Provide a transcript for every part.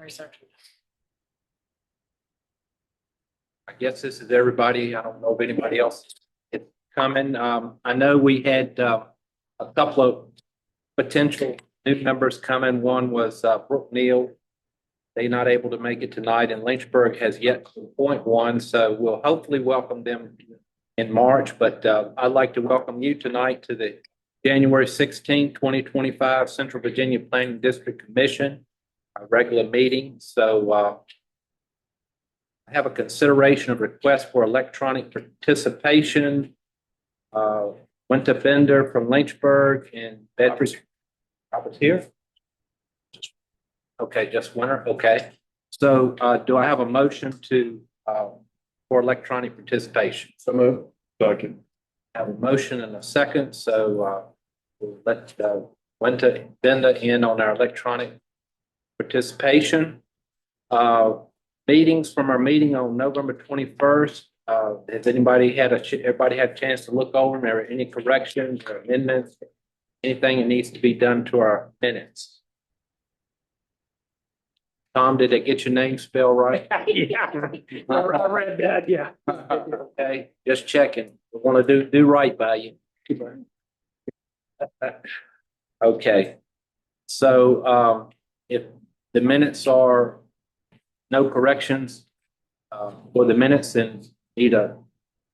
Research. I guess this is everybody. I don't know if anybody else is coming. I know we had a couple of potential new members coming. One was Brooke Neal. They're not able to make it tonight, and Lynchburg has yet to appoint one, so we'll hopefully welcome them in March. But I'd like to welcome you tonight to the January 16, 2025 Central Virginia Planning District Commission, our regular meeting. So I have a consideration of request for electronic participation. Went to Bender from Lynchburg and Bedford. Robert's here. Okay, just Winter. Okay. So do I have a motion to for electronic participation? So move. Second. I have a motion and a second. So we'll let Winter Bender in on our electronic participation. Meetings from our meeting on November 21st. Has anybody everybody had a chance to look over them? Are there any corrections or amendments? Anything that needs to be done to our minutes? Tom, did they get your name spelled right? Yeah, I read that, yeah. Okay, just checking. We want to do right by you. Okay. So if the minutes are no corrections for the minutes, then need a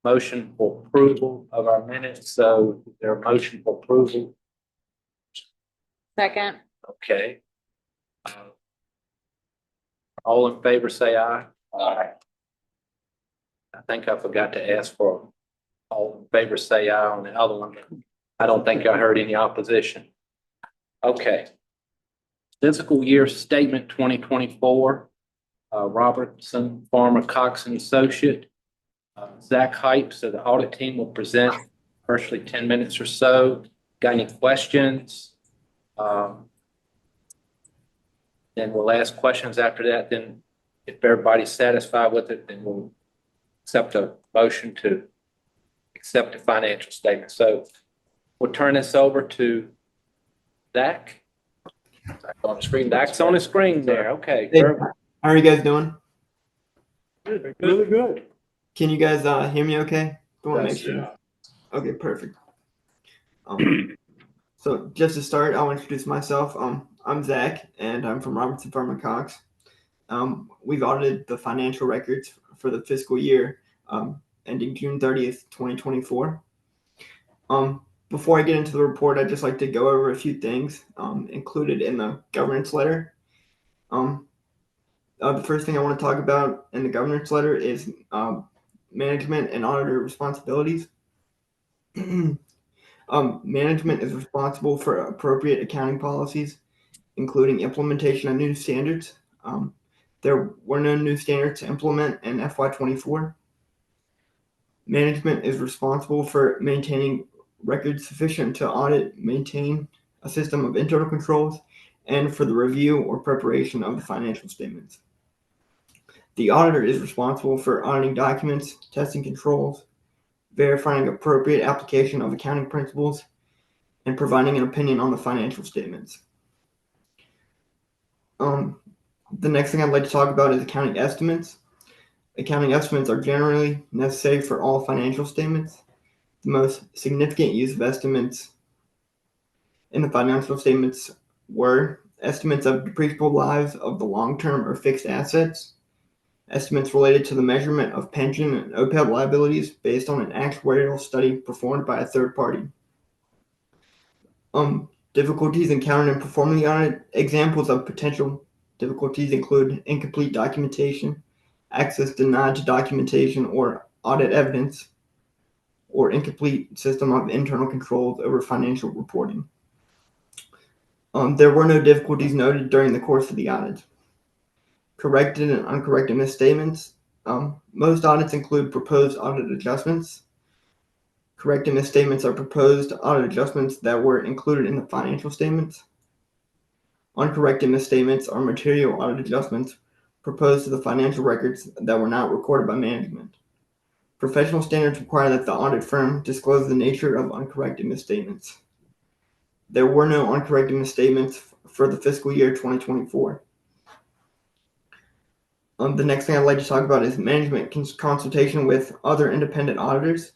motion for approval of our minutes. So is there a motion for approval? Second. Okay. All in favor, say aye. Aye. I think I forgot to ask for all in favor, say aye on the other one. I don't think I heard any opposition. Okay. Fiscal year statement 2024. Robertson, Farmer, Cox and Associate. Zach Hype, so the audit team will present virtually 10 minutes or so. Got any questions? Then we'll ask questions after that. Then if everybody's satisfied with it, then we'll accept a motion to accept the financial statement. So we'll turn this over to Zach. Zach on the screen. Zach's on the screen there. Okay. Hey, how are you guys doing? Good. Really good. Can you guys hear me okay? Don't want to Yes, make sure. yeah. Okay, perfect. So just to start, I'll introduce myself. I'm Zach, and I'm from Robertson, Farmer, Cox. We've audited the financial records for the fiscal year ending June 30th, 2024. Before I get into the report, I'd just like to go over a few things included in the governance letter. The first thing I want to talk about in the governance letter is management and auditor responsibilities. Management is responsible for appropriate accounting policies, including implementation of new standards. There were no new standards to implement in FY24. Management is responsible for maintaining records sufficient to audit, maintain a system of internal controls, and for the review or preparation of the financial statements. The auditor is responsible for auditing documents, testing controls, verifying appropriate application of accounting principles, and providing an opinion on the financial statements. The next thing I'd like to talk about is accounting estimates. Accounting estimates are generally necessary for all financial statements. The most significant use of estimates in the financial statements were estimates of depreciable lives of the long-term or fixed assets, estimates related to the measurement of pension and OPEB liabilities based on an actuarial study performed by a third party. Difficulties encountered in performing the audit. Examples of potential difficulties include incomplete documentation, access denied to documentation or audit evidence, or incomplete system of internal controls over financial reporting. There were no difficulties noted during the course of the audit. Corrected and uncorrected misstatements. Most audits include proposed audit adjustments. Corrected misstatements are proposed audit adjustments that were included in the financial statements. Uncorrected misstatements are material audit adjustments proposed to the financial records that were not recorded by management. Professional standards require that the audit firm disclose the nature of uncorrected misstatements. There were no uncorrected misstatements for the fiscal year 2024. The next thing I'd like to talk about is management consultation with other independent auditors.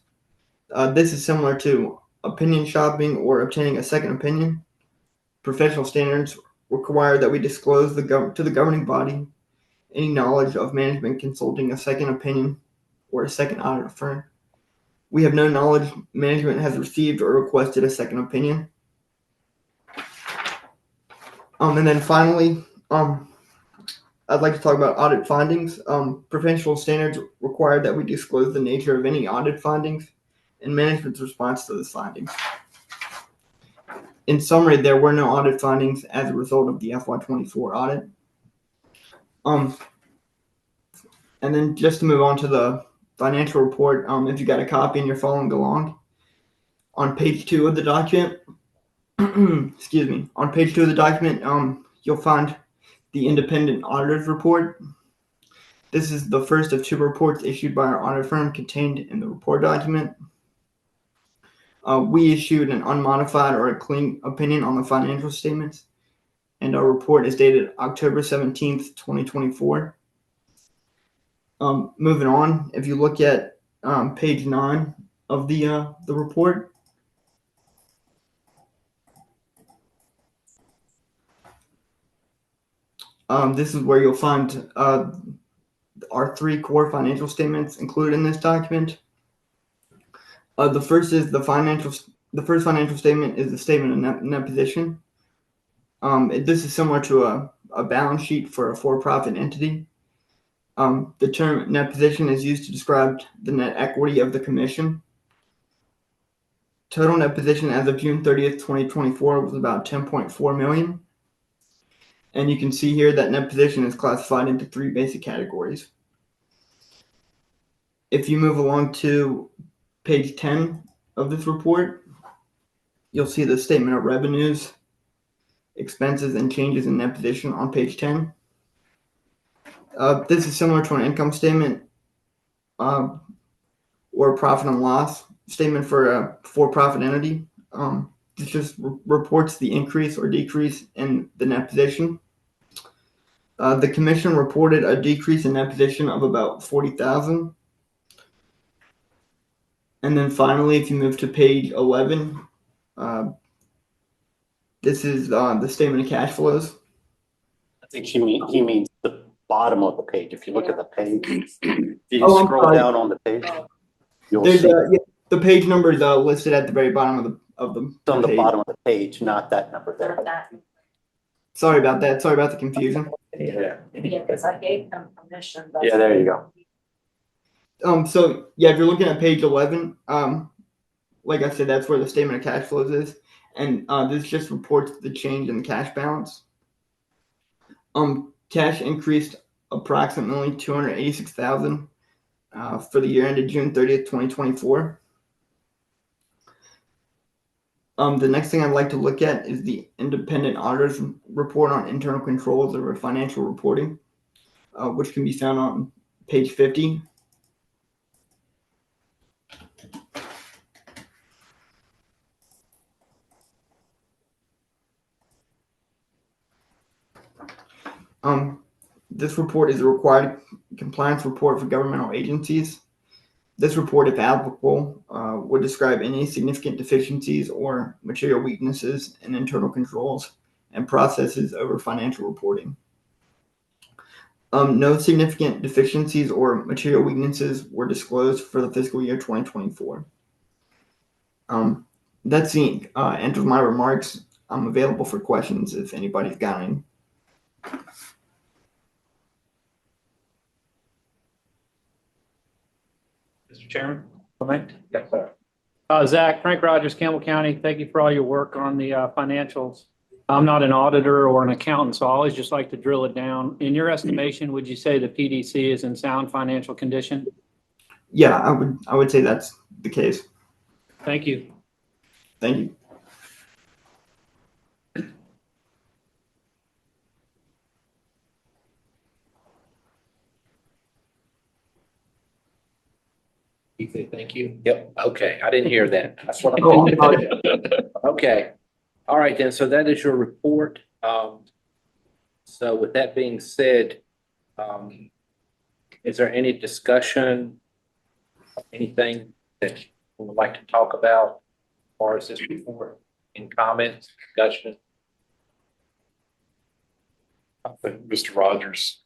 This is similar to opinion shopping or obtaining a second opinion. Professional standards require that we disclose to the governing body any knowledge of management consulting a second opinion or a second audit firm. We have no knowledge management has received or requested a second opinion. And then finally, I'd like to talk about audit findings. Professional standards require that we disclose the nature of any audit findings and management's response to those findings. In summary, there were no audit findings as a result of the FY24 audit. And then just to move on to the financial report, if you got a copy and you're following along, on page 2 of the document, excuse me, on page 2 of the document, you'll find the independent auditor's report. This is the first of 2 reports issued by our audit firm contained in the report document. We issued an unmodified or a clean opinion on the financial statements, and our report is dated October 17th, 2024. Moving on, if you look at page 9 of the report, this is where you'll find our 3 core financial statements included in this document. The first financial statement is the statement of net position. This is similar to a balance sheet for a for-profit entity. The term net position is used to describe the net equity of the commission. Total net position as of June 30th, 2024 was about $10.4 million. And you can see here that net position is classified into 3 basic categories. If you move along to page 10 of this report, you'll see the statement of revenues, expenses, and changes in net position on page 10. This is similar to an income statement or a profit and loss statement for a for-profit entity. This just reports the increase or decrease in the net position. The commission reported a decrease in net position of about $40,000. And then finally, if you move to page 11, this is the statement of cash flows. I think he means the bottom of the page. If you look at the page, if you Oh, I'm scroll sorry. down on the page, you'll There's see the page number is listed at the very bottom of the it's on the page. bottom of the page, not that number there. Sorry about that. Sorry about the confusion. Yeah. Yeah, because I gave them permission. but- Yeah, there you go. So yeah, if you're looking at page 11, like I said, that's where the statement of cash flows is, and this just reports the change in the cash balance. Cash increased approximately $286,000 for the year ended June 30th, 2024. The next thing I'd like to look at is the independent auditor's report on internal controls over financial reporting, which can be found on page 50. This report is a required compliance report for governmental agencies. This report, if applicable, would describe any significant deficiencies or material weaknesses in internal controls and processes over financial reporting. No significant deficiencies or material weaknesses were disclosed for the fiscal year 2024. That's the end of my remarks. I'm available for questions if anybody's got any. Mr. Chairman, comment? Yes, sir. Zach, Frank Rogers, Campbell County, thank you for all your work on the financials. I'm not an auditor or an accountant, so I always just like to drill it down. In your estimation, would you say the PDC is in sound financial condition? Yeah, I would say that's the case. Thank you. Thank you. You say thank you? Yep, okay, I didn't hear that. That's what Oh, I'm. Okay, all right then, so that is your report. So with that being said, Is there any discussion, anything that you would like to talk about? Or is this report in comments, discussion? I think Mr. Rogers'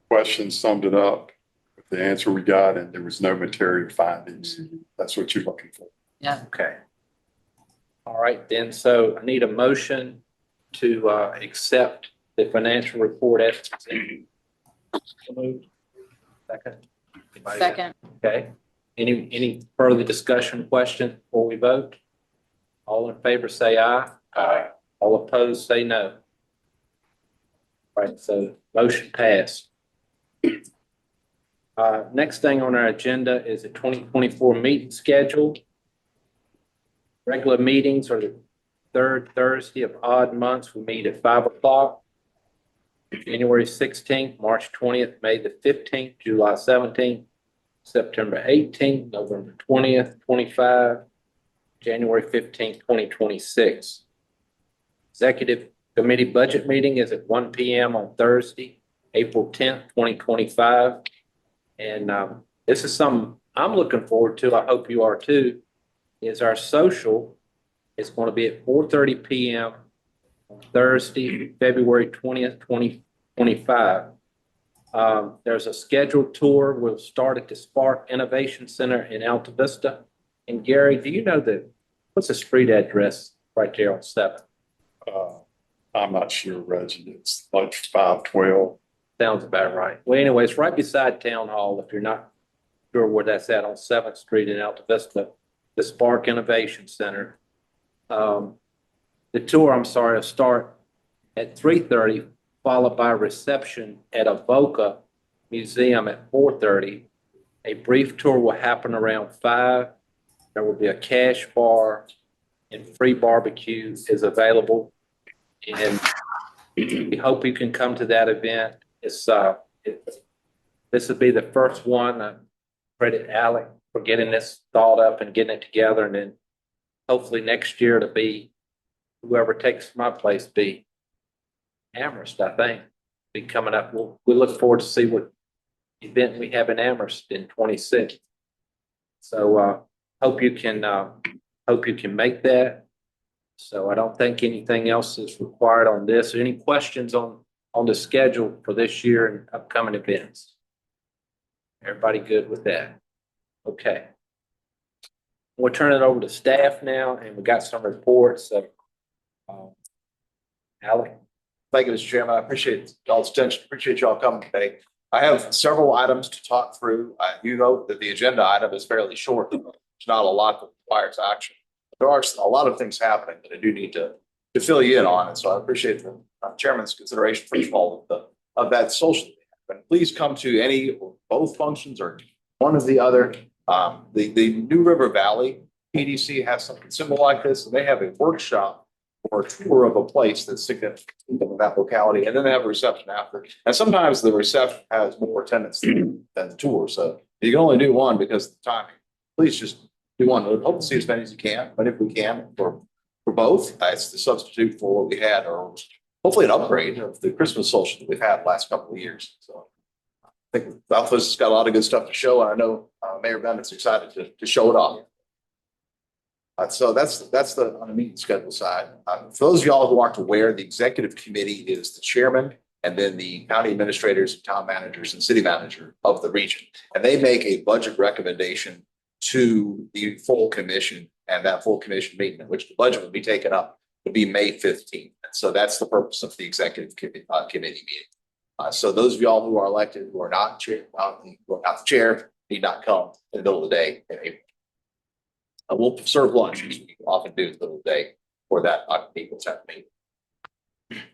question summed it up with the answer we got, and there was no material findings. That's what you're looking for. Okay. All right, then, so I need a motion to accept the financial report as presented. So moved. Second. Anybody got- Second. Okay. Any further discussion, question before we vote? All in favor, say aye. Aye. All opposed, say no. All right, so motion passed. Next thing on our agenda is a 2024 meeting schedule. Regular meetings are the third Thursday of odd months. We meet at 5 o'clock. January 16th, March 20th, May the 15th, July 17th, September 18th, November 20th, 25, January 15th, 2026. Executive Committee budget meeting is at 1 p.m. on Thursday, April 10th, 2025. And this is something I'm looking forward to. I hope you are too. Is our social is going to be at 4:30 p.m. on Thursday, February 20th, 2025. There's a scheduled tour. We'll start at the Spark Innovation Center in Alta Vista. And Gary, do you know what's the street address right there on 7th? I'm not sure, Reggie. It's like 512. Sounds about right. Well, anyway, it's right beside Town Hall. If you're not sure where that's at, on 7th Street in Alta Vista, the Spark Innovation Center. The tour, will start at 3:30, followed by a reception at Avoca Museum at 4:30. A brief tour will happen around 5. There will be a cash bar and free barbecue is available. And we hope you can come to that event. This will be the first one. I credit Alec for getting this thought up and getting it together. And then hopefully next year to be whoever takes my place be Amherst, I think, be coming up. We look forward to see what event we have in Amherst in 26. So hope you can make that. So I don't think anything else is required on this. Any questions on the schedule for this year and upcoming events? Everybody good with that? Okay. We'll turn it over to staff now, and we got some reports. So, Alec. Thank you, Mr. Chairman. I appreciate y'all's attention. Appreciate y'all coming today. I have several items to talk through. You note that the agenda item is fairly short. There's not a lot that requires action. There are a lot of things happening that I do need to fill you in on. And so I appreciate the chairman's consideration, first of all, of that social. And please come to any or both functions or one of the other. The New River Valley PDC has something similar like this, and they have a workshop or a tour of a place that's significant in that locality, and then they have a reception after. And sometimes the reception has more attendance than the tour, so you can only do one because of the timing. Please just do one. We'd hope to see as many as you can, but if we can for both, it's the substitute for what we had, or hopefully an upgrade of the Christmas social that we've had the last couple of years. So I think Alpha's has got a lot of good stuff to show, and I know Mayor Bennett's excited to show it off. So that's on the meeting schedule side. For those of y'all who aren't aware, the executive committee is the chairman and then the county administrators, town managers, and city manager of the region. And they make a budget recommendation to the full commission, and that full commission meeting in which the budget will be taken up will be May 15th. And so that's the purpose of the executive committee meeting. So those of y'all who are elected, who are not the chair, need not come in the middle of the day in April. We'll serve lunch, as we often do in the middle of the day for that people's meeting.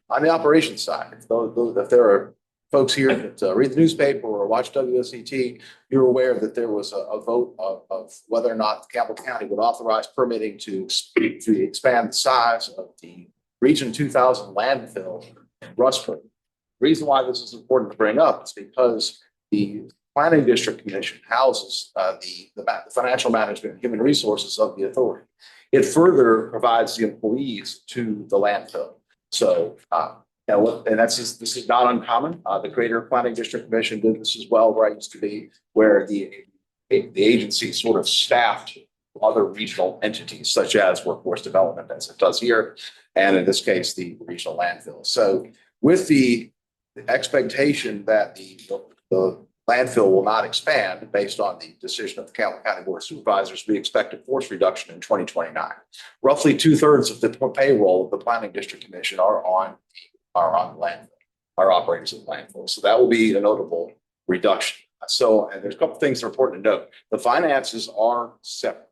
On the operations side, if there are folks here that read the newspaper or watch WSET, you're aware that there was a vote of whether or not Campbell County would authorize permitting to expand the size of the Region 2000 landfill in Rustford. The reason why this is important to bring up is because the Planning District Commission houses the financial management and human resources of the authority. It further provides the employees to the landfill. So And this is not uncommon. The Greater Planning District Commission did this as well, where I used to be, where the agency sort of staffed other regional entities such as workforce development, as it does here, and in this case, the regional landfill. So with the expectation that the landfill will not expand based on the decision of the Campbell County Board of Supervisors, we expect a force reduction in 2029. Roughly 2/3 of the payroll of the Planning District Commission are on the landfill, are operators of the landfill. So that will be a notable reduction. So, and there's a couple of things that are important to note. The finances are separate.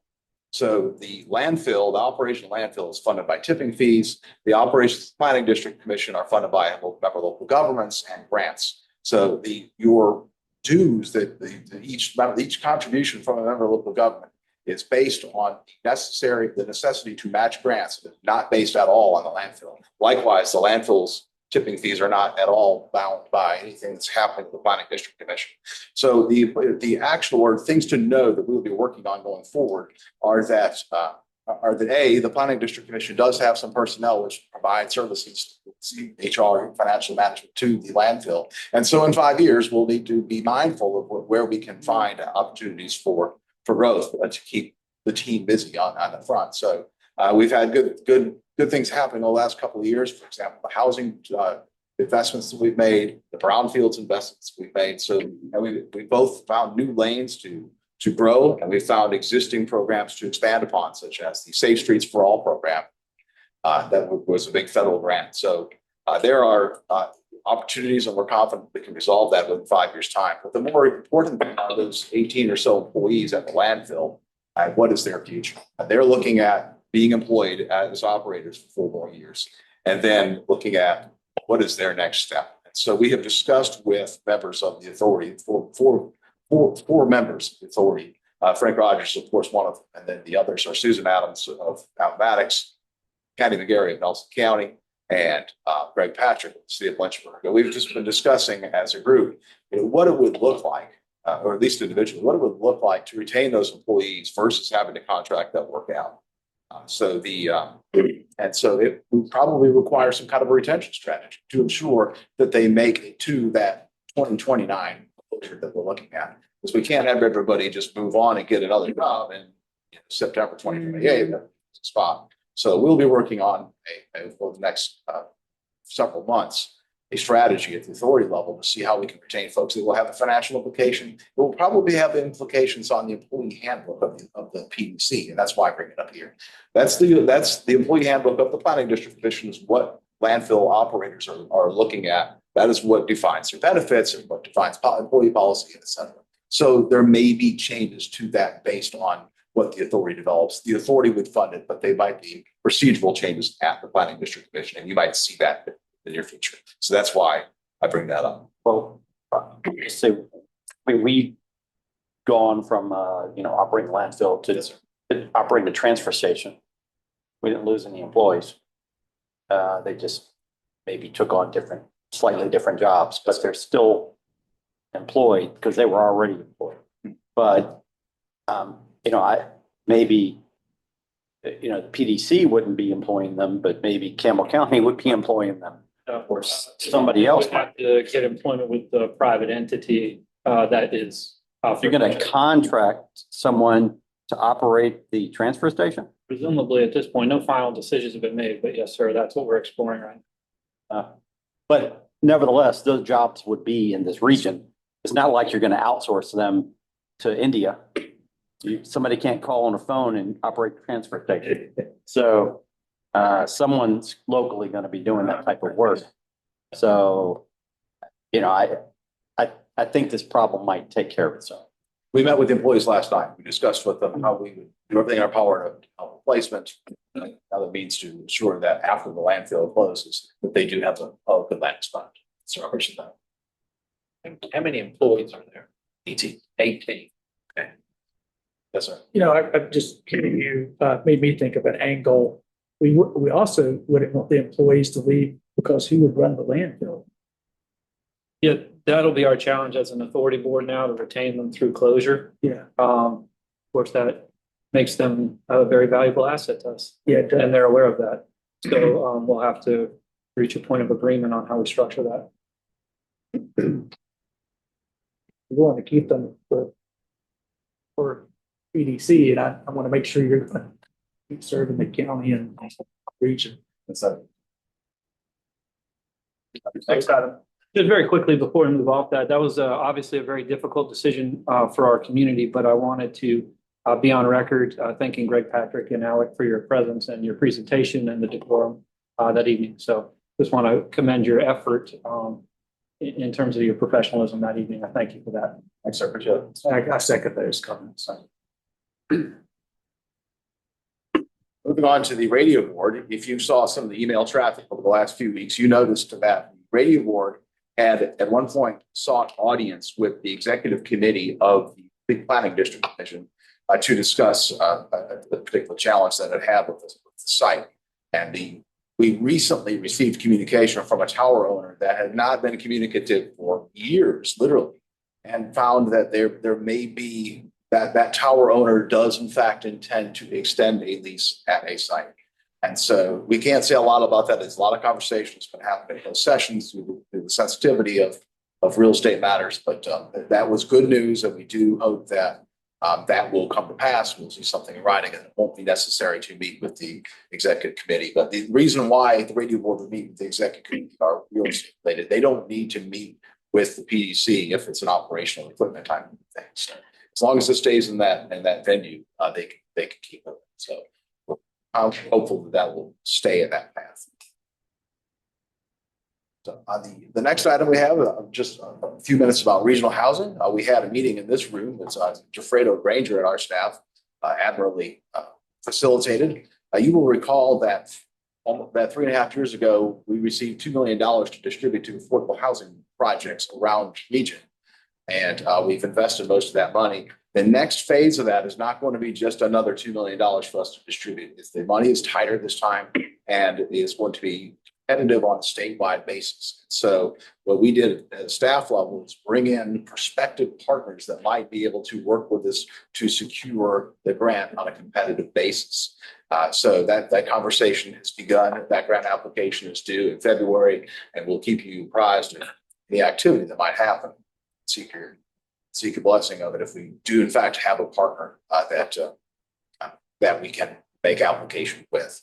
So the landfill, the operation of landfill is funded by tipping fees. The operations planning district commission are funded by member local governments and grants. So your dues that each contribution from a member local government is based on the necessity to match grants, not based at all on the landfill. Likewise, the landfill's tipping fees are not at all bound by anything that's happening with the planning district commission. So the actual or things to know that we'll be working on going forward are that the planning district commission does have some personnel which provide services, HR, financial management to the landfill. And so in 5 years, we'll need to be mindful of where we can find opportunities for growth to keep the team busy on the front. So we've had good things happening the last couple of years. For example, the housing investments that we've made, the brownfields investments we've made. So we both found new lanes to grow, and we found existing programs to expand upon, such as the Safe Streets for All program that was a big federal grant. So there are opportunities, and we're confident we can resolve that within 5 years' time. But the more important thing are those 18 or so employees at the landfill. What is their future? They're looking at being employed as operators for 4 more years, and then looking at what is their next step. And so we have discussed with members of the authority, four members of the authority. Frank Rogers, of course, one of them, and then the others are Susan Adams of Maddox, Patty McGarry of Nelson County, and Greg Patrick of the city of Lynchburg. And we've just been discussing as a group, what it would look like, or at least individually, what it would look like to retain those employees versus having to contract that work out. So it would probably require some kind of a retention strategy to ensure that they make it to that 2029 closure that we're looking at. Because we can't have everybody just move on and get another job in September 2028 spot. So we'll be working on for the next several months a strategy at the authority level to see how we can retain folks. It will have a financial implication. It will probably have implications on the employee handbook of the PDC, and that's why I bring it up here. That's the employee handbook of the planning district commission is what landfill operators are looking at. That is what defines their benefits and what defines employee policy, et cetera. So there may be changes to that based on what the authority develops. The authority would fund it, but they might be procedural changes at the planning district commission, and you might see that in the near future. So that's why I bring that up. Well, we've gone from operating landfill to operating the transfer station. We didn't lose any employees. They just maybe took on slightly different jobs, but they're still employed because they were already employed. But the PDC wouldn't be employing them, but maybe Campbell County would be employing them, or somebody else. Have to get employment with the private entity that is. You're going to contract someone to operate the transfer station? Presumably at this point, no final decisions have been made, but yes, sir, that's what we're exploring right now. But nevertheless, those jobs would be in this region. It's not like you're going to outsource them to India. Somebody can't call on a phone and operate the transfer station. So someone's locally going to be doing that type of work. So, I think this problem might take care of itself. We met with the employees last night. We discussed with them how we would do everything in our power to help replacement, other means to ensure that after the landfill closes, that they do have a good landing spot. So I appreciate that. How many employees are there? 18. 18. Okay. Yes, sir. I'm just hearing you made me think of an angle. We also wouldn't want the employees to leave because who would run the landfill? Yeah, that'll be our challenge as an authority board now to retain them through closure. Yeah. Of course, makes them a very valuable asset to us. Yeah. And they're aware of that. So we'll have to reach a point of agreement on how we structure that. We want to keep them for PDC, and I want to make sure you're going to keep serving the county and region. So, Next item. Just very quickly before we move off that was obviously a very difficult decision for our community, but I wanted to be on record thanking Greg Patrick and Alec for your presence and your presentation and the decorum that evening. So just want to commend your effort in terms of your professionalism that evening. I thank you for that. thanks, sir. Appreciate it. I second those comments. Moving on to the radio board, if you saw some of the email traffic over the last few weeks, you noticed that the radio board had at one point sought audience with the executive committee of the Big Planning District Division to discuss the particular challenge that it had with the site. And we recently received communication from a tower owner that had not been communicative for years, literally, and found that there may be that tower owner does in fact intend to extend a lease at a site. And so we can't say a lot about that. There's a lot of conversations been happening in those sessions through the sensitivity of real estate matters, but that was good news, and we do hope that that will come to pass. We'll see something in writing, and it won't be necessary to meet with the executive committee. But the reason why the radio board would meet with the executive committee are real estate related. They don't need to meet with the PDC if it's an operational equipment type of thing. So as long as it stays in that venue, they can keep it. So I'm hopeful that will stay in that path. So the next item we have just a few minutes about regional housing. We had a meeting in this room. It's Jafredo Granger and our staff admirably facilitated. You will recall that about 3.5 years ago, we received $2 million to distribute to affordable housing projects around region. And we've invested most of that money. The next phase of that is not going to be just another $2 million for us to distribute. The money is tighter this time, and it is going to be competitive on a statewide basis. So what we did at the staff level is bring in prospective partners that might be able to work with us to secure the grant on a competitive basis. So that conversation has begun. That grant application is due in February, and we'll keep you apprised of the activity that might happen. Seek your blessing of it if we do in fact have a partner that we can make application with.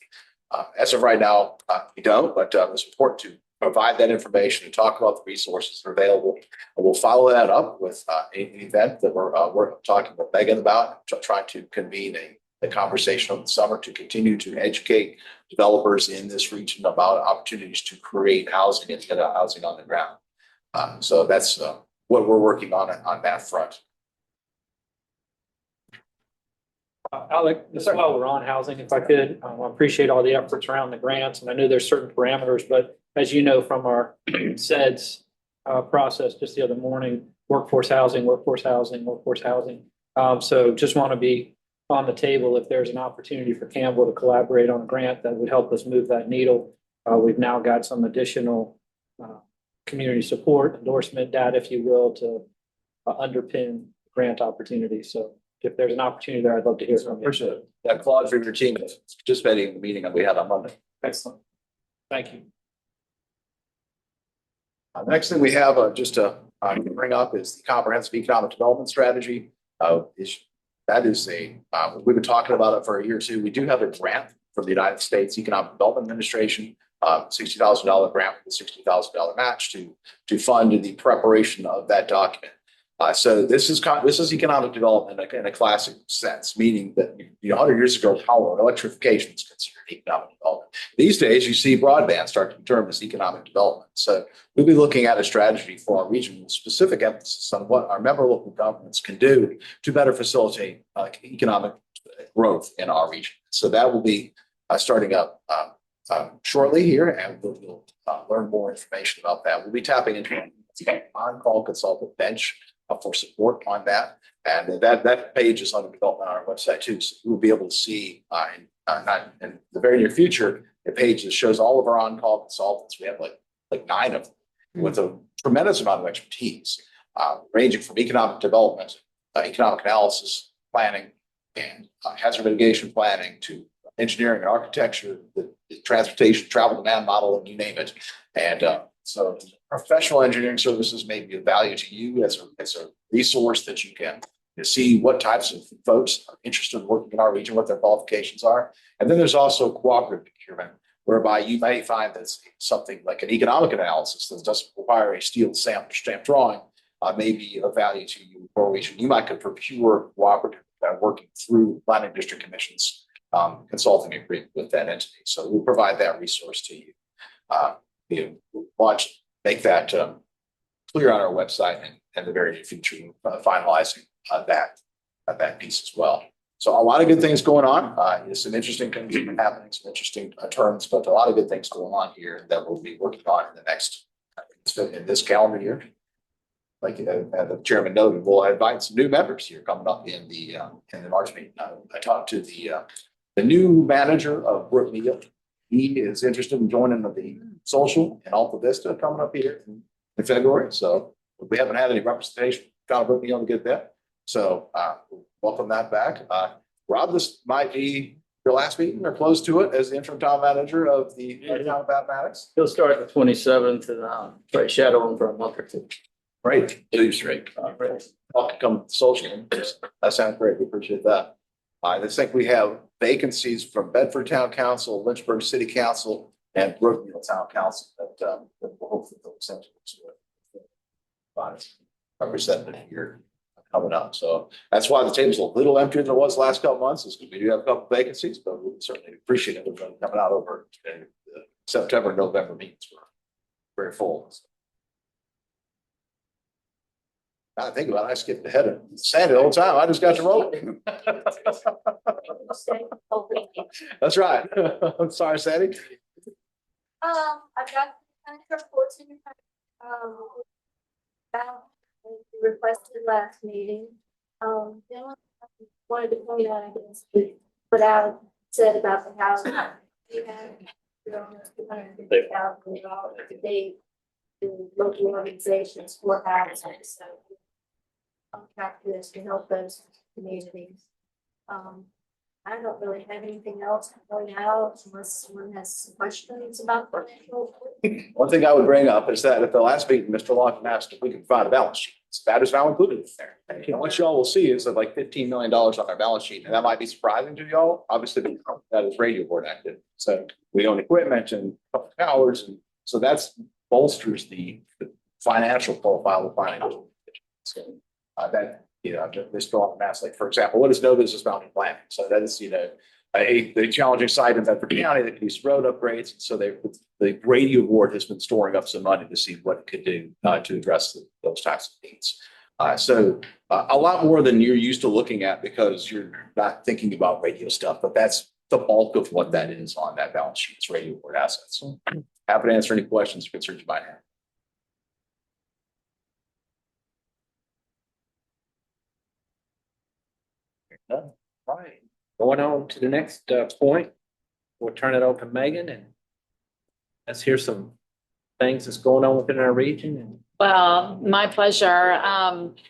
As of right now, we don't, but it's important to provide that information and talk about the resources that are available. And we'll follow that up with an event that we're talking with Megan about, trying to convene a conversation over the summer to continue to educate developers in this region about opportunities to create housing and get housing on the ground. So that's what we're working on that front. Alec, just while we're on housing, if I could, I appreciate all the efforts around the grants, and I know there's certain parameters, but as you know from our SEDS process just the other morning, workforce housing. So just want to be on the table if there's an opportunity for Campbell to collaborate on a grant that would help us move that needle. We've now got some additional community support, endorsement data, if you will, to underpin grant opportunities. So if there's an opportunity there, I'd love to hear from you. Appreciate it. Yeah, Claude, for your team participating in the meeting that we had on Monday. Excellent. Thank you. The next thing we have just to bring up is the comprehensive economic development strategy. We've been talking about it for a year or two. We do have a grant from the United States Economic Development Administration, $60,000 grant with a $60,000 match to fund the preparation of that document. So this is economic development in a classic sense, meaning that 100 years ago, power electrification was considered economic development. These days, you see broadband start to be termed as economic development. So we'll be looking at a strategy for our region with specific emphasis on what our member local governments can do to better facilitate economic growth in our region. So that will be starting up shortly here, and we'll learn more information about that. We'll be tapping into an on-call consultant bench for support on that. And that page is under development on our website too. So we'll be able to see in the very near future, a page that shows all of our on-call consultants. We have like 9 of them with a tremendous amount of expertise, ranging from economic development, economic analysis, planning, and hazard mitigation planning to engineering and architecture, the transportation, travel demand model, and you name it. And so professional engineering services may be of value to you as a resource that you can see what types of folks are interested in working in our region, what their qualifications are. And then there's also cooperative procurement, whereby you may find that something like an economic analysis that doesn't require a steel stamp drawing may be of value to you for a region. You might could procure cooperative working through planning district commissions, consulting agreement with that entity. So we'll provide that resource to you. Make that clear on our website and in the very near future, finalizing that piece as well. So a lot of good things going on. There's some interesting things happening, some interesting terms, but a lot of good things going on here that we'll be working on in the next, in this calendar year. Like the chairman noted, we'll invite some new members here coming up in the March meeting. I talked to the new manager of Brookmead. He is interested in joining the social in Alta Vista coming up here in February. So we haven't had any representation. Kind of Brookmead to get that. So welcome that back. Rob, this might be your last meeting or close to it as the interim town manager of the town of Appomattox. He'll start the 27th and try shadowing for a month or two. Great. Do straight. Welcome come social. That sounds great. We appreciate that. I just think we have vacancies from Bedford Town Council, Lynchburg City Council, and Brookfield Town Council that will hopefully go essentially to representative here coming up. So that's why the table's a little emptier than it was the last couple months, is because we do have a couple vacancies, but we certainly appreciate everybody coming out over the September, November meetings. We're very full. Now I think about it, I skipped ahead of Sandy the whole time. I just got to roll. That's right. I'm sorry, Sandy. I've got kind of reports in about the requested last meeting. Then wanted to point out, I guess, we put out, said about the house. We have $250,000 to date to local organizations for housing. So contractors to help those communities. I don't really have anything else to point out unless someone has some questions about financial. One thing I would bring up is that at the last meeting, Mr. Longton asked if we could find a balance sheet. So that is now included in there. And what y'all will see is that like $15 million on our balance sheet, and that might be surprising to y'all. Obviously, that is radio board active. So we own equipment and a couple towers, and so that's bolsters the financial profile of financial. So that, Mr. Longton asked, like, for example, what is no business boundary planning? So that is, a challenging site in Bedford County that needs road upgrades. So the radio board has been storing up some money to see what it could do to address those types of needs. So a lot more than you're used to looking at because you're not thinking about radio stuff, but that's the bulk of what that is on that balance sheet. It's radio board assets. So happy to answer any questions or concerns you might have. All right, going on to the next point. We'll turn it over to Megan and let's hear some things that's going on within our region. Well, my pleasure.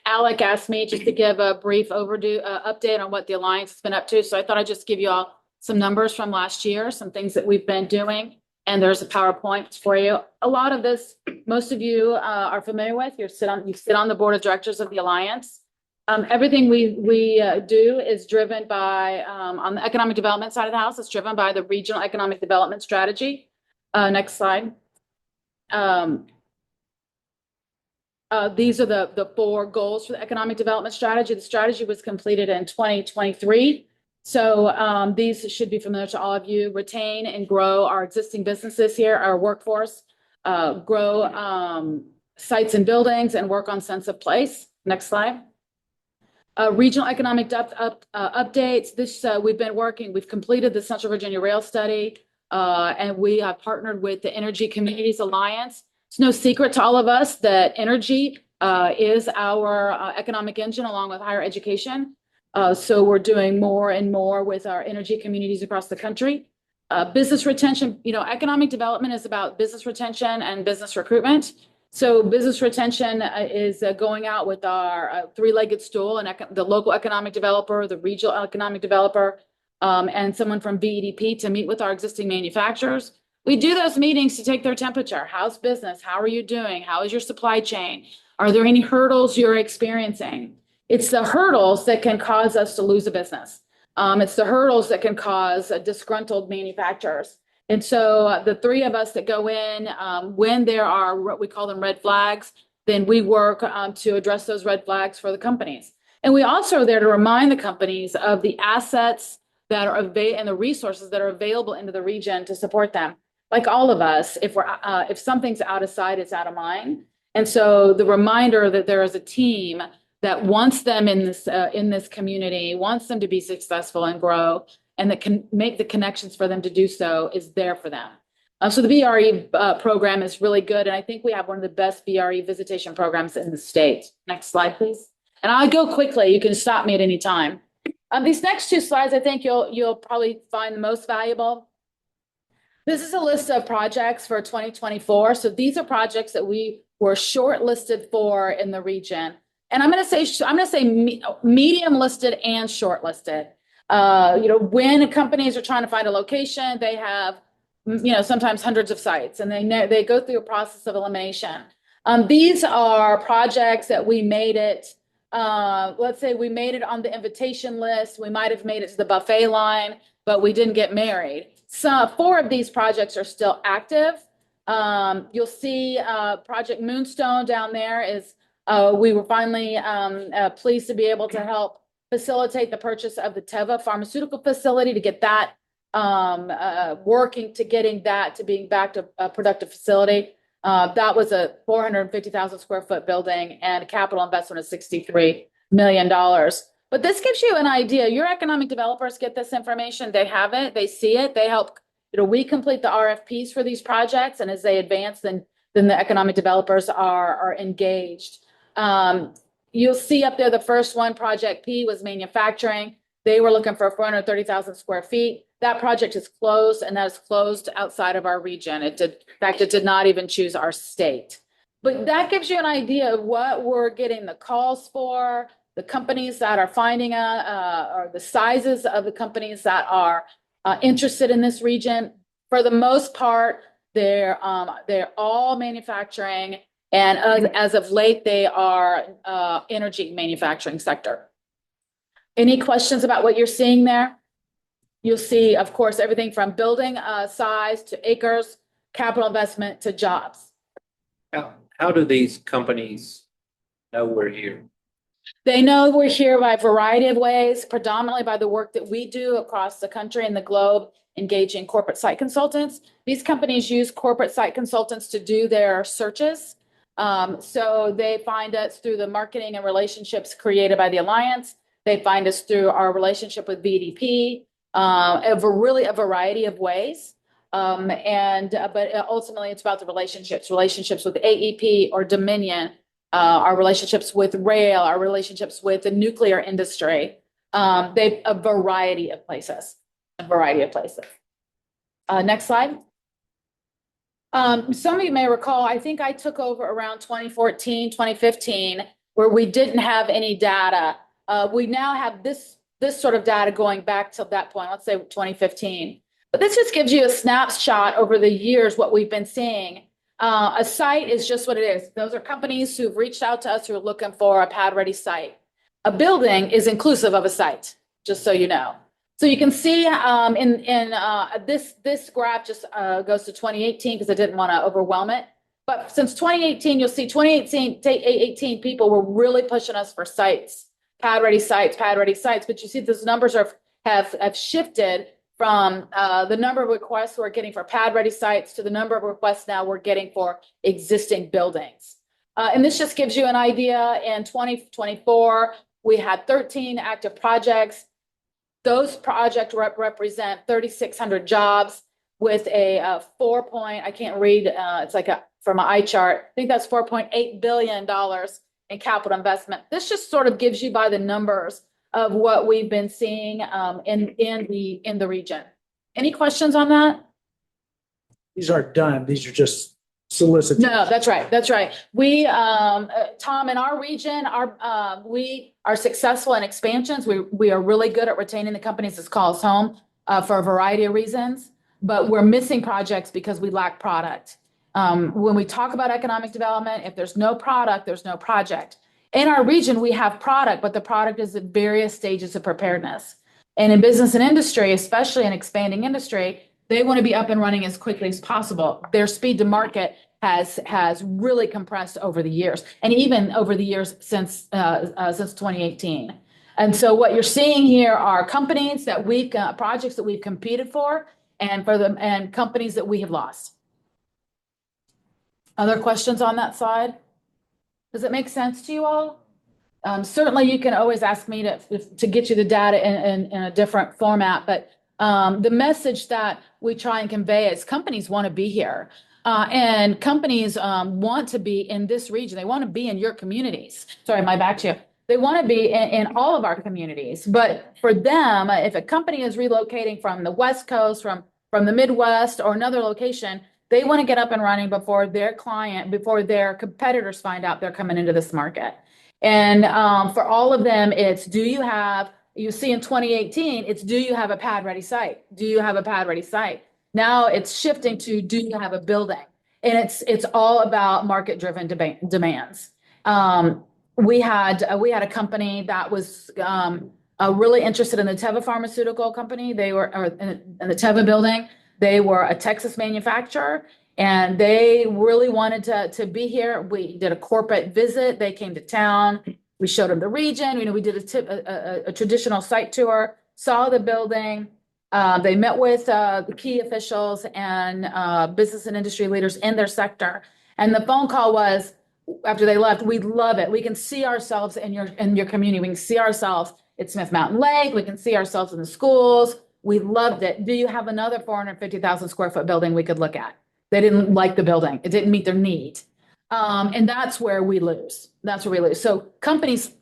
Alec asked me just to give a brief update on what the Alliance has been up to. So I thought I'd just give you all some numbers from last year, some things that we've been doing. And there's a PowerPoint for you. A lot of this, most of you are familiar with. You sit on the board of directors of the Alliance. Everything we do is driven by, on the economic development side of the house, it's driven by the regional economic development strategy. Next slide. These are the 4 goals for the economic development strategy. The strategy was completed in 2023. So these should be familiar to all of you. Retain and grow our existing businesses here, our workforce, grow sites and buildings, and work on sense of place. Next slide. Regional economic depth updates. We've completed the Central Virginia Rail Study, and we have partnered with the Energy Communities Alliance. It's no secret to all of us that energy is our economic engine along with higher education. So we're doing more and more with our energy communities across the country. Business retention, economic development is about business retention and business recruitment. So business retention is going out with our 3-legged stool, and the local economic developer, the regional economic developer, and someone from VEDP to meet with our existing manufacturers. We do those meetings to take their temperature. How's business? How are you doing? How is your supply chain? Are there any hurdles you're experiencing? It's the hurdles that can cause us to lose a business. It's the hurdles that can cause disgruntled manufacturers. And so the three of us that go in, when there are what we call them red flags, then we work to address those red flags for the companies. And we also are there to remind the companies of the assets that are available and the resources that are available into the region to support them. Like all of us, if something's out of sight, it's out of mind. And so the reminder that there is a team that wants them in this community, wants them to be successful and grow, and that can make the connections for them to do so is there for them. So the BRE program is really good, and I think we have one of the best BRE visitation programs in the state. Next slide, please. And I'll go quickly. You can stop me at any time. These next two slides, I think you'll probably find the most valuable. This is a list of projects for 2024. So these are projects that we were shortlisted for in the region. And I'm going to say medium listed and shortlisted. When companies are trying to find a location, they have, sometimes hundreds of sites, and they go through a process of elimination. These are projects that we made it. Let's say we made it on the invitation list. We might have made it to the buffet line, but we didn't get married. So 4 of these projects are still active. You'll see Project Moonstone down there is. We were finally pleased to be able to help facilitate the purchase of the Teva pharmaceutical facility to get that working, to getting that to being back to a productive facility. That was a 450,000 square foot building and a capital investment of $63 million. But this gives you an idea. Your economic developers get this information. They have it. They see it. They help. We complete the RFPs for these projects, and as they advance, then the economic developers are engaged. You'll see up there the first one, Project P, was manufacturing. They were looking for 430,000 square feet. That project is closed, and that is closed outside of our region. In fact, it did not even choose our state. But that gives you an idea of what we're getting the calls for, the companies that are finding or the sizes of the companies that are interested in this region. For the most part, they're all manufacturing. And as of late, they are energy manufacturing sector. Any questions about what you're seeing there? You'll see, of course, everything from building size to acres, capital investment to jobs. How do these companies know we're here? They know we're here by a variety of ways, predominantly by the work that we do across the country and the globe, engaging corporate site consultants. These companies use corporate site consultants to do their searches. So they find us through the marketing and relationships created by the Alliance. They find us through our relationship with VDP, a variety of ways. But ultimately it's about the relationships with AEP or Dominion, our relationships with rail, our relationships with the nuclear industry. They a variety of places. Next slide. Some of you may recall, I think I took over around 2014, 2015, where we didn't have any data. We now have this sort of data going back to that point, let's say 2015. But this just gives you a snapshot over the years, what we've been seeing. A site is just what it is. Those are companies who've reached out to us who are looking for a pad-ready site. A building is inclusive of a site, just so you know. So you can see this graph just goes to 2018 because I didn't want to overwhelm it. But since 2018, you'll see 2018 people were really pushing us for sites, pad-ready sites. But you see those numbers have shifted from the number of requests we're getting for pad-ready sites to the number of requests now we're getting for existing buildings. And this just gives you an idea. In 2024, we had 13 active projects. Those projects represent 3,600 jobs with a I can't read, it's like from an eye chart. I think that's $4.8 billion in capital investment. This just sort of gives you by the numbers of what we've been seeing in the region. Any questions on that? These aren't done. These are just solicitors. No, that's right. That's right. We, Tom, in our region, we are successful in expansions. We are really good at retaining the companies that call us home, for a variety of reasons, but we're missing projects because we lack product. When we talk about economic development, if there's no product, there's no project. In our region, we have product, but the product is at various stages of preparedness. And in business and industry, especially in expanding industry, they want to be up and running as quickly as possible. Their speed to market has really compressed over the years, and even over the years since 2018. And so what you're seeing here are companies that projects that we've competed for, and companies that we have lost. Other questions on that side? Does it make sense to you all? Certainly, you can always ask me to get you the data in a different format, but the message that we try and convey is companies want to be here. And companies want to be in this region. They want to be in your communities. Sorry, my back to you. They want to be in all of our communities. But for them, if a company is relocating from the West Coast, from the Midwest or another location, they want to get up and running before their competitors find out they're coming into this market. And for all of them, it's you see in 2018, it's do you have a pad ready site? Do you have a pad ready site? Now it's shifting to do you have a building? And it's all about market driven demands. We had a company that was really interested in the Teva pharmaceutical company. They were in the Teva building. They were a Texas manufacturer, and they really wanted to be here. We did a corporate visit. They came to town. We showed them the region. We did a traditional site tour, saw the building. They met with the key officials and business and industry leaders in their sector. And the phone call was, after they left, we love it. We can see ourselves in your community. We can see ourselves at Smith Mountain Lake. We can see ourselves in the schools. We loved it. Do you have another 450,000 square foot building we could look at? They didn't like the building. It didn't meet their need. And that's where we lose. That's where we lose. So companies,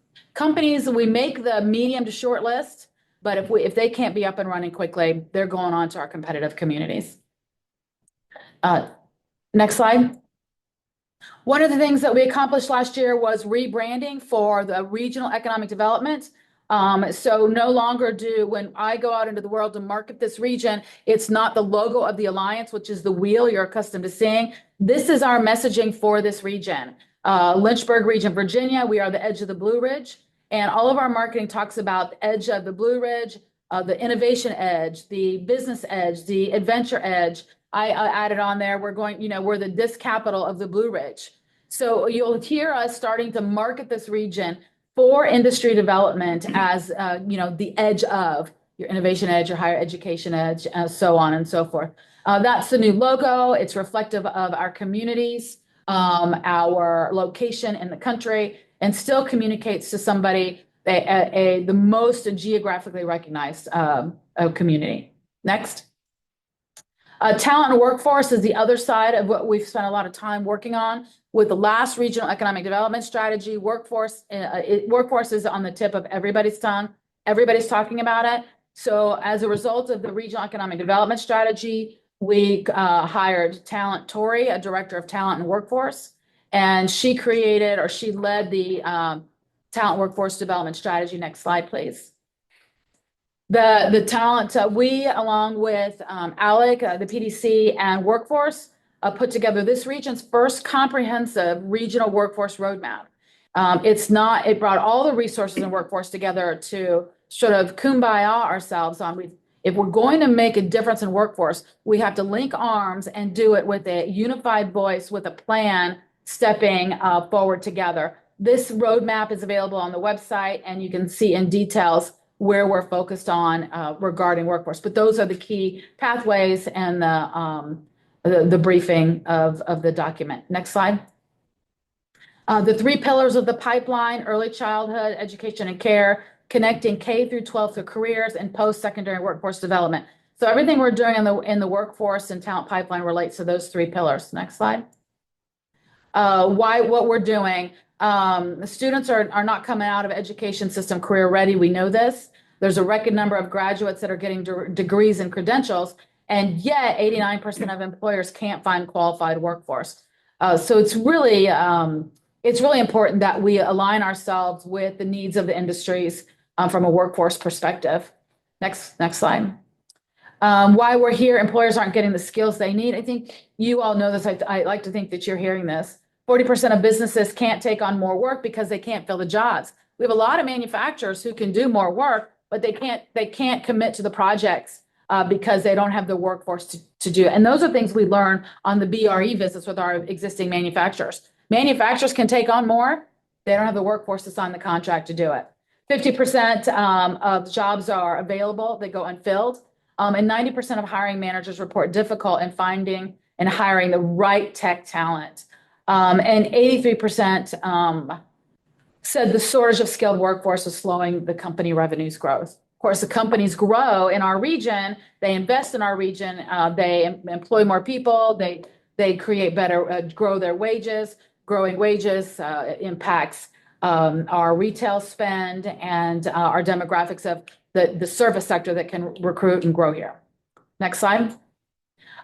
we make the medium to short list, but if they can't be up and running quickly, they're going on to our competitive communities. Next slide. One of the things that we accomplished last year was rebranding for the regional economic development. So no longer when I go out into the world to market this region, it's not the logo of the alliance, which is the wheel you're accustomed to seeing. This is our messaging for this region. Lynchburg region, Virginia, we are the edge of the Blue Ridge. And all of our marketing talks about the edge of the Blue Ridge, the innovation edge, the business edge, the adventure edge. I added on there, we're the disc capital of the Blue Ridge. So you'll hear us starting to market this region for industry development as, the edge of your innovation edge, your higher education edge, and so on and so forth. That's the new logo. It's reflective of our communities, our location in the country, and still communicates to somebody the most geographically recognized community. Next. Talent and workforce is the other side of what we've spent a lot of time working on. With the last regional economic development strategy, workforce is on the tip of everybody's tongue. Everybody's talking about it. So as a result of the regional economic development strategy, we hired Talent Tori, a director of talent and workforce, and she led the talent workforce development strategy. Next slide, please. The talent, we, along with ALEC, the PDC, and Workforce, put together this region's first comprehensive regional workforce roadmap. It brought all the resources and workforce together to sort of kumbaya ourselves on. If we're going to make a difference in workforce, we have to link arms and do it with a unified voice, with a plan, stepping forward together. This roadmap is available on the website, and you can see in details where we're focused on regarding workforce. But those are the key pathways and the briefing of the document. Next slide. The 3 pillars of the pipeline: early childhood education and care, connecting K through 12 to careers, and post-secondary workforce development. So everything we're doing in the workforce and talent pipeline relates to those 3 pillars. Next slide. What we're doing. The students are not coming out of education system career ready. We know this. There's a record number of graduates that are getting degrees and credentials, and yet 89% of employers can't find qualified workforce. So it's really important that we align ourselves with the needs of the industries from a workforce perspective. Next slide. Why we're here, employers aren't getting the skills they need. I think you all know this. I like to think that you're hearing this. 40% of businesses can't take on more work because they can't fill the jobs. We have a lot of manufacturers who can do more work, but they can't commit to the projects because they don't have the workforce to do it. And those are things we learn on the BRE visits with our existing manufacturers. Manufacturers can take on more. They don't have the workforce to sign the contract to do it. 50% of jobs are available. They go unfilled. And 90% of hiring managers report difficult in finding and hiring the right tech talent. And 83% said the shortage of skilled workforce is slowing the company revenues growth. Of course, the companies grow in our region. They invest in our region. They employ more people. They create better, grow their wages. Growing wages impacts our retail spend and our demographics of the service sector that can recruit and grow here. Next slide.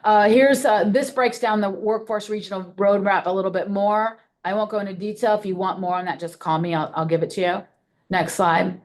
This breaks down the workforce regional roadmap a little bit more. I won't go into detail. If you want more on that, just call me. I'll give it to you. Next slide.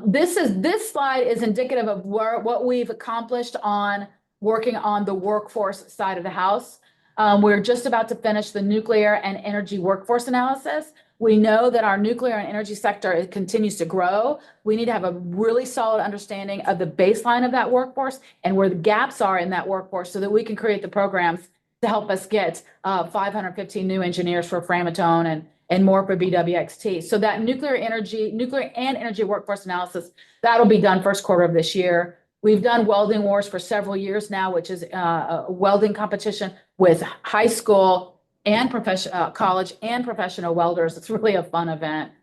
This slide is indicative of what we've accomplished on working on the workforce side of the house. We're just about to finish the nuclear and energy workforce analysis. We know that our nuclear and energy sector continues to grow. We need to have a really solid understanding of the baseline of that workforce and where the gaps are in that workforce so that we can create the programs to help us get 515 new engineers for Framatome and more for BWXT. So that nuclear and energy workforce analysis, that'll be done first quarter of this year. We've done welding wars for several years now, which is a welding competition with high school and college and professional welders. It's really a fun event.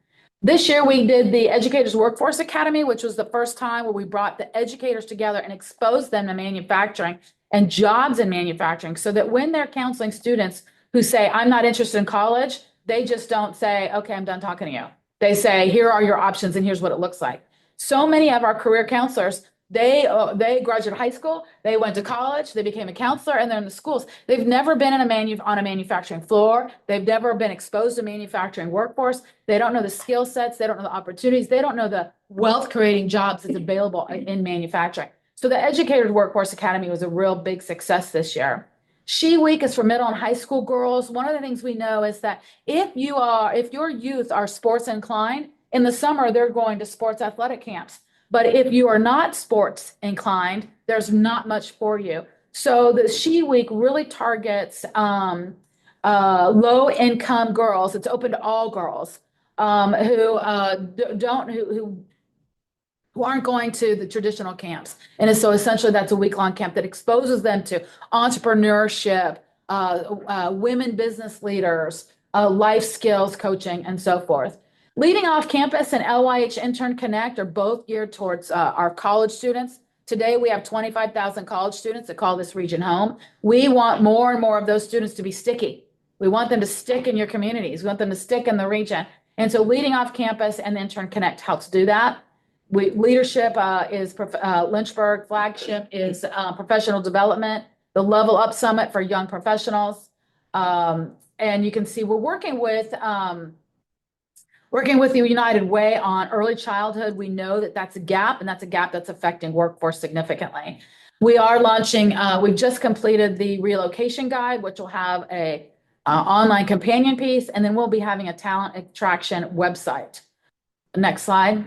This year we did the Educators Workforce Academy, which was the first time where we brought the educators together and exposed them to manufacturing and jobs in manufacturing so that when they're counseling students who say, I'm not interested in college, they just don't say, okay, I'm done talking to you. They say, here are your options and here's what it looks like. So many of our career counselors, they graduated high school, they went to college, they became a counselor, and they're in the schools. They've never been on a manufacturing floor. They've never been exposed to manufacturing workforce. They don't know the skill sets. They don't know the opportunities. They don't know the wealth creating jobs that's available in manufacturing. So the Educators Workforce Academy was a real big success this year. She Week is for middle and high school girls. One of the things we know is that if your youth are sports inclined, in the summer, they're going to sports athletic camps. But if you are not sports inclined, there's not much for you. So the She Week really targets low income girls. It's open to all girls who aren't going to the traditional camps. And so essentially that's a week-long camp that exposes them to entrepreneurship, women business leaders, life skills coaching, and so forth. Leading Off Campus and LYH Intern Connect are both geared towards our college students. Today, we have 25,000 college students that call this region home. We want more and more of those students to be sticky. We want them to stick in your communities. We want them to stick in the region. And so Leading Off Campus and Intern Connect helps do that. Leadership is Lynchburg. Flagship is professional development, the Level Up Summit for young professionals. And you can see we're working with the United Way on early childhood. We know that that's a gap, and that's a gap that's affecting workforce significantly. We are launching, we've just completed the relocation guide, which will have a online companion piece, and then we'll be having a talent attraction website. Next slide.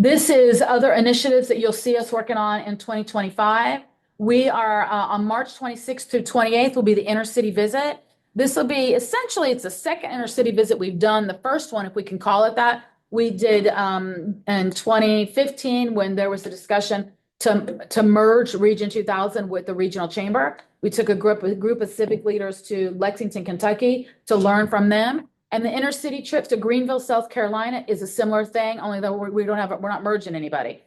This is other initiatives that you'll see us working on in 2025. We are on March 26th through 28th will be the inner city visit. This will be essentially, it's the second inner city visit we've done. The first one, if we can call it that, we did in 2015 when there was a discussion to merge Region 2000 with the regional chamber. We took a group of civic leaders to Lexington, Kentucky to learn from them. And the inner city trip to Greenville, South Carolina is a similar thing, only though we're not merging anybody.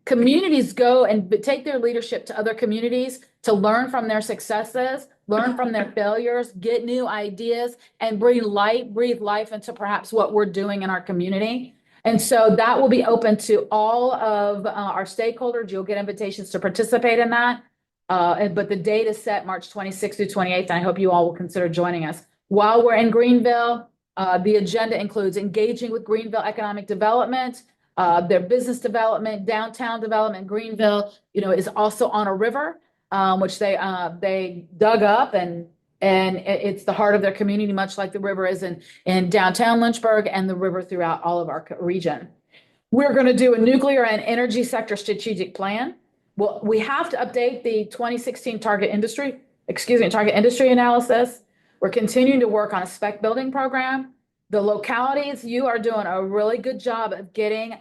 Communities go and take their leadership to other communities to learn from their successes, learn from their failures, get new ideas, and breathe life into perhaps what we're doing in our community. And so that will be open to all of our stakeholders. You'll get invitations to participate in that. But the date is set March 26th through 28th. And I hope you all will consider joining us. While we're in Greenville, the agenda includes engaging with Greenville economic development, their business development, downtown development. Greenville, is also on a river, which they dug up and it's the heart of their community, much like the river is in downtown Lynchburg and the river throughout all of our region. We're going to do a nuclear and energy sector strategic plan. Well, we have to update the 2016 target industry analysis. We're continuing to work on a spec building program. The localities, you are doing a really good job of getting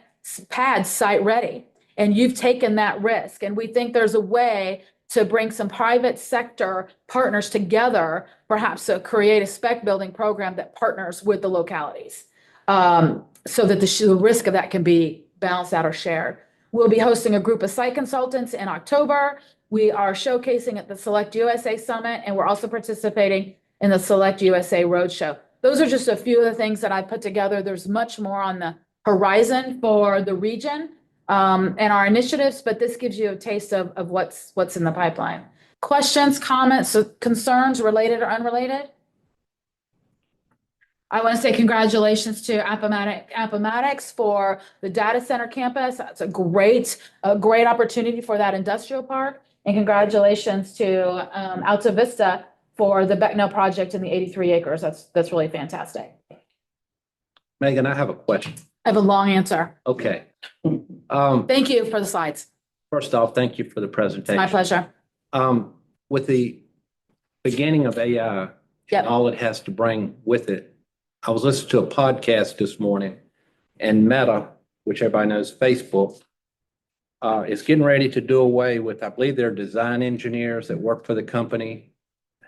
pads site ready, and you've taken that risk. And we think there's a way to bring some private sector partners together, perhaps to create a spec building program that partners with the localities, so that the risk of that can be balanced out or shared. We'll be hosting a group of site consultants in October. We are showcasing at the Select USA Summit, and we're also participating in the Select USA Roadshow. Those are just a few of the things that I put together. There's much more on the horizon for the region and our initiatives, but this gives you a taste of what's in the pipeline. Questions, comments, concerns, related or unrelated? I want to say congratulations to Appomattox for the data center campus. That's a great opportunity for that industrial park. And congratulations to Alta Vista for the Becknell project in the 83 acres. That's really fantastic. Megan, I have a question. I have a long answer. Okay. Thank you for the slides. First off, thank you for the presentation. My pleasure. With the beginning of AI, Yep. all it has to bring with it, I was listening to a podcast this morning, and Meta, which everybody knows, Facebook, is getting ready to do away with, I believe they're design engineers that work for the company,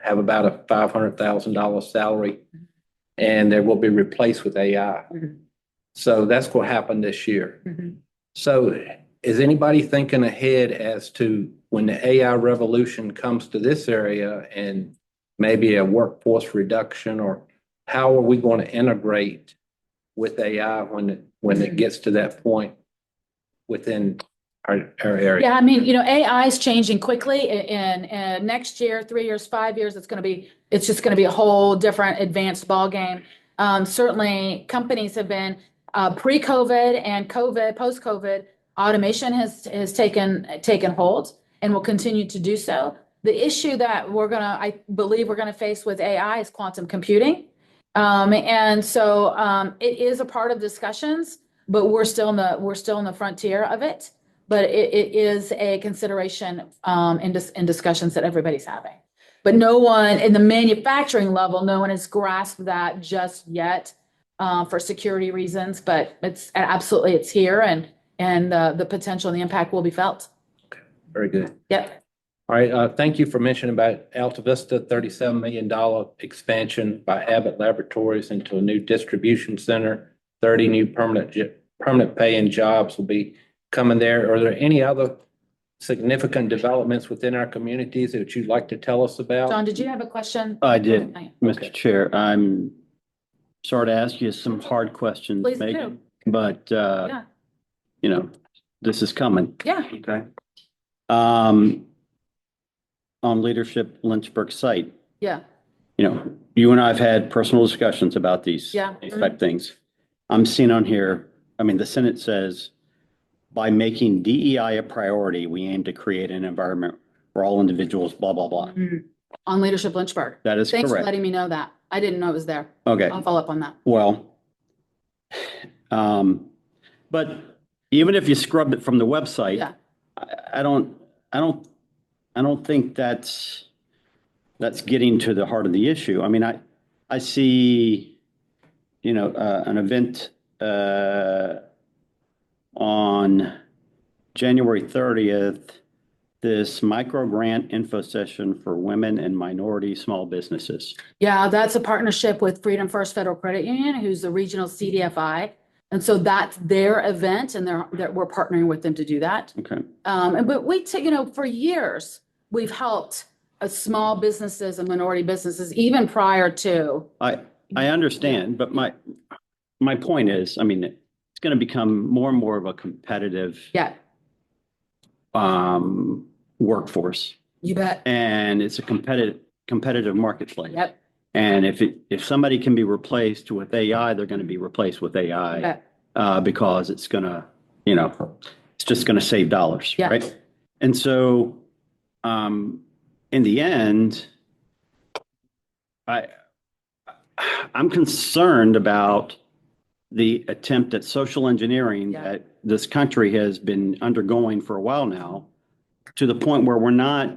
have about a $500,000 salary, and they will be replaced with AI. Mhm. So that's what happened this year. Mhm. So is anybody thinking ahead as to when the AI revolution comes to this area and maybe a workforce reduction, or how are we going to integrate with AI when it gets to that point within our area? Yeah, I mean, AI is changing quickly. In next year, 3 years, 5 years, it's just going to be a whole different advanced ball game. Certainly, companies have been pre-COVID and COVID, post-COVID, automation has taken hold and will continue to do so. The issue that I believe we're gonna face with AI is quantum computing. And so it is a part of discussions, but we're still in the frontier of it. But it is a consideration in discussions that everybody's having. But no one in the manufacturing level, no one has grasped that just yet for security reasons. But it's here, and the potential and the impact will be felt. Okay, very good. Yep. All right, thank you for mentioning about Alta Vista, $37 million expansion by Abbott Laboratories into a new distribution center. 30 new permanent paying jobs will be coming there. Are there any other significant developments within our communities that you'd like to tell us about? John, did you have a question? I did, Okay. Mr. Chair. I'm sorry to ask you some hard questions, Please Megan, do. but Yeah. this is coming. Yeah. Okay. On Leadership Lynchburg site, Yeah. you and I have had personal discussions about these Yeah. type things. I'm seeing on here, I mean, the Senate says, by making DEI a priority, we aim to create an environment where all individuals, blah, blah, blah. On Leadership Lynchburg. That is Thanks for correct. letting me know that. I didn't know it was there. Okay. I'll follow up on that. Well, but even if you scrub it from the website, Yeah. I don't think that's getting to the heart of the issue. I mean, I see, an event on January 30th, this micro grant info session for women and minority small businesses. Yeah, that's a partnership with Freedom First Federal Credit Union, who's the regional CDFI. And so that's their event, and we're partnering with them to do that. Okay. But we take, for years, we've helped small businesses and minority businesses, even prior to. I understand, but my point is, I mean, it's going to become more and more of a competitive Yeah. workforce. You bet. And it's a competitive marketplace. Yep. And if somebody can be replaced with AI, they're going to be replaced with You AI, bet. because it's gonna, it's just gonna save dollars, Yeah. right? And so, in the end, I'm concerned about the attempt at social engineering Yeah. that this country has been undergoing for a while now, to the point where we're not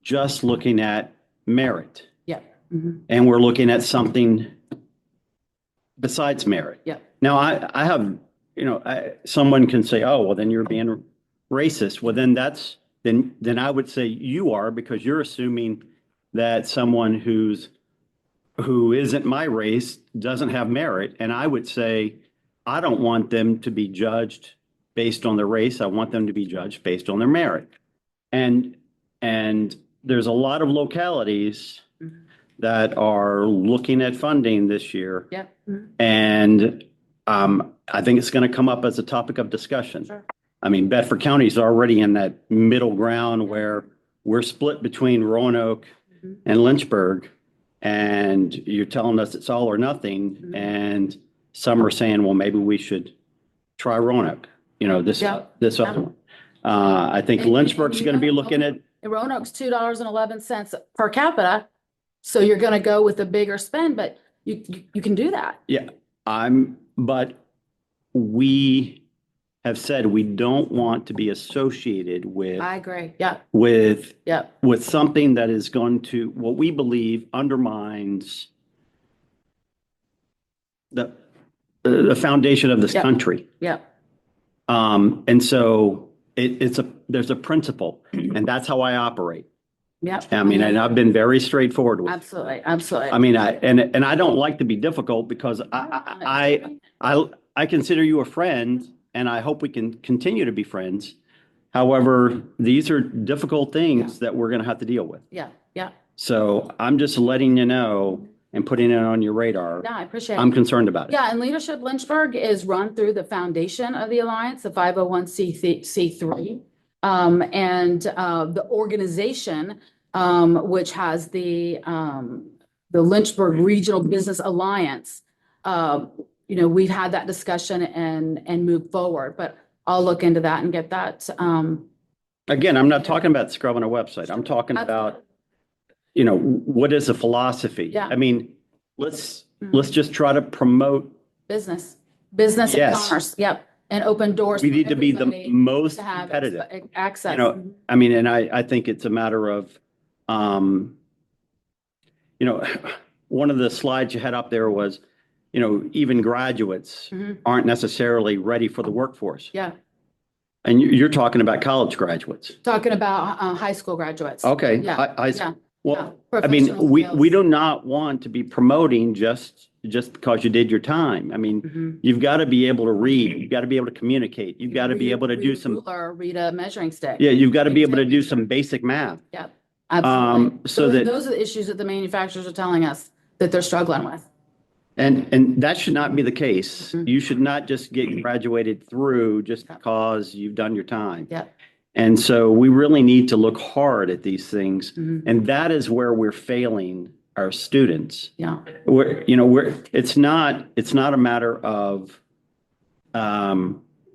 just looking at merit, Yeah. Mhm. and we're looking at something besides merit. Yeah. Now, I have, someone can say, oh, well, then you're being racist. Well, then I would say you are, because you're assuming that someone who isn't my race doesn't have merit. And I would say, I don't want them to be judged based on their race. I want them to be judged based on their merit. And there's a lot of localities that are looking at funding this year. Yeah. Mhm. And I think it's going to come up as a topic of discussion. Sure. I mean, Bedford County is already in that middle ground where we're split between Roanoke Mhm. and Lynchburg. And you're telling us it's all or nothing. Mhm. And some are saying, well, maybe we should try Roanoke, this Yeah. other one. I think And- Lynchburg's and going to be you know, looking at, Roanoke's $2.11 per capita. So you're going to go with a bigger spend, but you can do that. yeah, but we have said we don't want to be associated with, I agree. Yeah. with, Yeah. with something that is going to, what we believe undermines the foundation of this Yeah. country. Yeah. And so there's a principle, and that's how I operate. Yeah. I mean, and I've been very straightforward with it. Absolutely. Absolutely. I mean, and I don't like to be difficult, because I consider you a friend, and I hope we can continue to be friends. However, these are difficult things that we're going to have to deal with. Yeah. Yeah. So I'm just letting you know and putting it on your radar. No, I appreciate I'm it. concerned about it. Yeah, and Leadership Lynchburg is run through the foundation of the Alliance, the 501c3. The organization, which has the Lynchburg Regional Business Alliance. We've had that discussion and moved forward, but I'll look into that and get that. Again, I'm not talking about scrubbing a website. I'm talking about, what is the philosophy? Yeah. I mean, let's just try to promote. Business and Yes. commerce. Yep. And open doors. We for need to be the everybody most to have competitive. access. I mean, and I think it's a matter of, one of the slides you had up there was, even graduates Mhm. aren't necessarily ready for the workforce. Yeah. And you're talking about college graduates. Talking about high school graduates. Okay. Yeah. Yeah. Well, Yeah. I mean, Professional we skills. do not want to be promoting just because you did your time. I mean, Mhm. you've got to be able to read, you've got to be able to communicate, you've got to be able to do Read a some, ruler, read a measuring stick. yeah, you've got to be able to do some basic math. Yep. Absolutely. so that- Those are the issues that the manufacturers are telling us that they're struggling with. And that should not be the case. Mhm. You should not just get graduated through just because you've done your time. Yep. And so we really need to look hard at these things. Mhm. And that is where we're failing our students. Yeah. It's not a matter of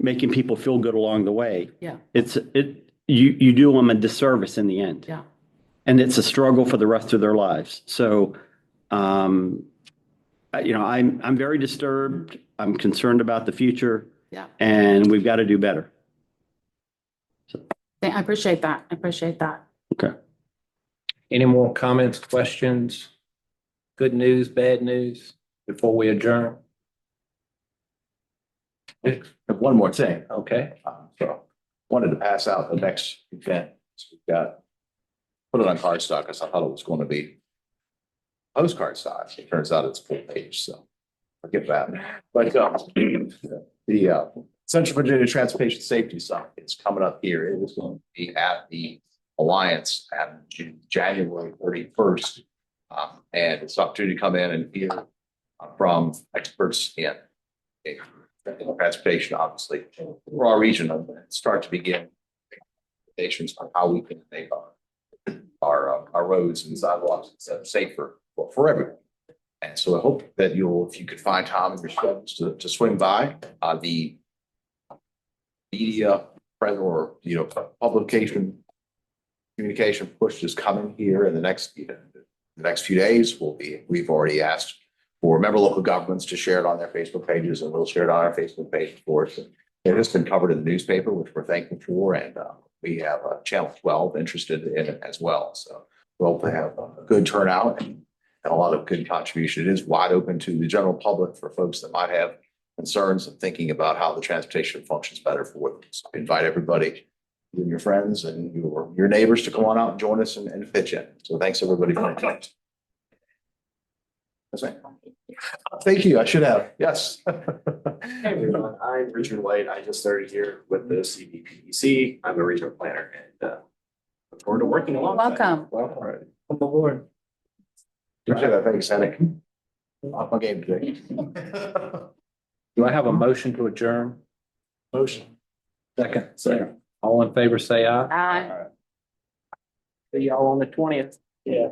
making people feel good along the way. Yeah. You do them a disservice in the end. Yeah. And it's a struggle for the rest of their lives. So, I'm very disturbed. I'm concerned about the future. Yeah. And we've got to do better. I appreciate that. I appreciate that. Okay. Any more comments, questions? Good news, bad news before we adjourn? One more thing. Okay. So wanted to pass out the next event. So we've got, put it on cardstock because I thought it was going to be postcard size. It turns out it's full page, so forget that. But the Central Virginia Transportation Safety Summit is coming up here. It is going to be at the Alliance on January 31st. And it's an opportunity to come in and hear from experts in transportation, obviously, for our region, and start to begin recommendations on how we can make our our roads and sidewalks safer for everyone. And so I hope that if you could find time in your schedules to swing by, the media, or, publication, communication push is coming here in the next few days. We've already asked for member local governments to share it on their Facebook pages, and we'll share it on our Facebook page for us. It has been covered in the newspaper, which we're thankful for, and we have Channel 12 interested in it as well. So we hope to have a good turnout and a lot of good contribution. It is wide open to the general public for folks that might have concerns and thinking about how the transportation functions better for them. So I invite everybody, you and your friends and your neighbors, to come on out and join us and pitch in. So thanks everybody for coming. That's right. Thank you. I should have. Yes. Hey everyone, I'm Richard White. I just started here with the CVPDC. I'm a regional planner and look forward to working alongside. Welcome. All right. Come aboard. Appreciate that. Thanks, Henrik. Off my game today. Do I have a motion to adjourn? Motion. Second. All in favor, say aye. Aye. See y'all on the 20th. Yeah.